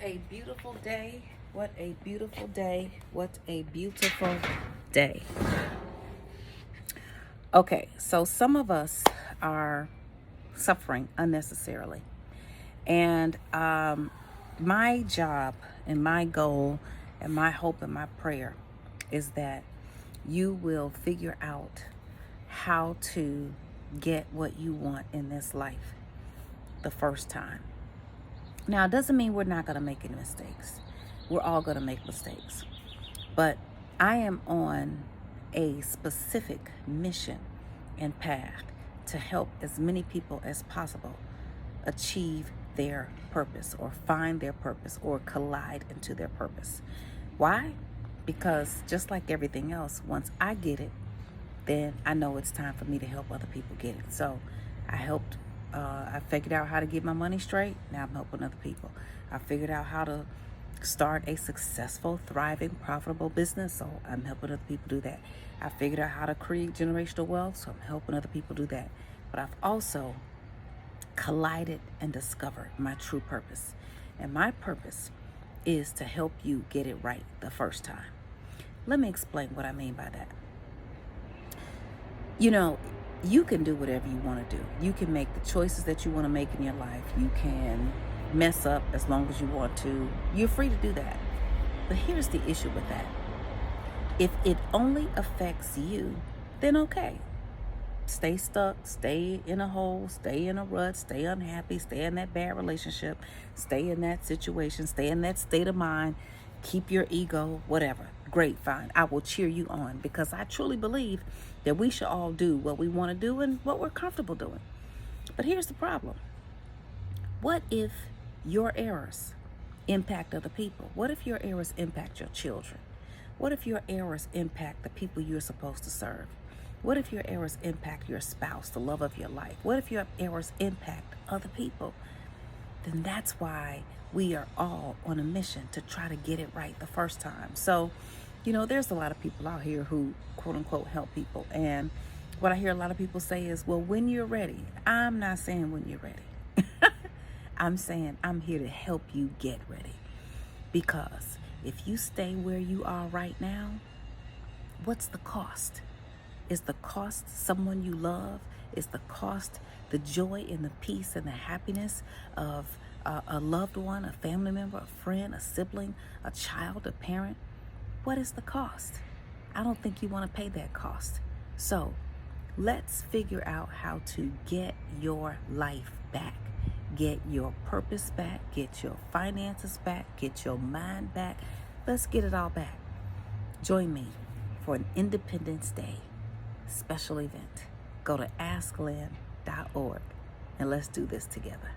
A beautiful day. What a beautiful day. What a beautiful day. Okay, so some of us are suffering unnecessarily. And my job and my goal and my hope and my prayer is that you will figure out how to get what you want in this life the first time. Now, it doesn't mean we're not going to make any mistakes. We're all going to make mistakes. But I am on a specific mission and path to help as many people as possible achieve their purpose or find their purpose or collide into their purpose. Why? Because just like everything else, once I get it, then I know it's time for me to help other people get it. So I figured out how to get my money straight. Now I'm helping other people. I figured out how to start a successful, thriving, profitable business. So I'm helping other people do that. I figured out how to create generational wealth. So I'm helping other people do that. But I've also collided and discovered my true purpose. And my purpose is to help you get it right the first time. Let me explain what I mean by that. You know, you can do whatever you want to do. You can make the choices that you want to make in your life. You can mess up as long as you want to. You're free to do that. But here's the issue with that. If it only affects you, then okay. Stay stuck, stay in a hole, stay in a rut, stay unhappy, stay in that bad relationship, stay in that situation, stay in that state of mind, keep your ego, whatever. Great, fine. I will cheer you on because I truly believe that we should all do what we want to do and what we're comfortable doing. But here's the problem. What if your errors impact other people? What if your errors impact your children? What if your errors impact the people you're supposed to serve? What if your errors impact your spouse, the love of your life? What if your errors impact other people? Then that's why we are all on a mission to try to get it right the first time. So, there's a lot of people out here who, quote unquote, help people. And what I hear a lot of people say is, well, when you're ready. I'm not saying when you're ready. I'm saying I'm here to help you get ready. Because if you stay where you are right now, what's the cost? Is the cost someone you love? Is the cost the joy and the peace and the happiness of a loved one, a family member, a friend, a sibling, a child, a parent? What is the cost? I don't think you want to pay that cost. So let's figure out how to get your life back, get your purpose back, get your finances back, get your mind back. Let's get it all back. Join me for an Independence Day special event. Go to asklynn.org and let's do this together.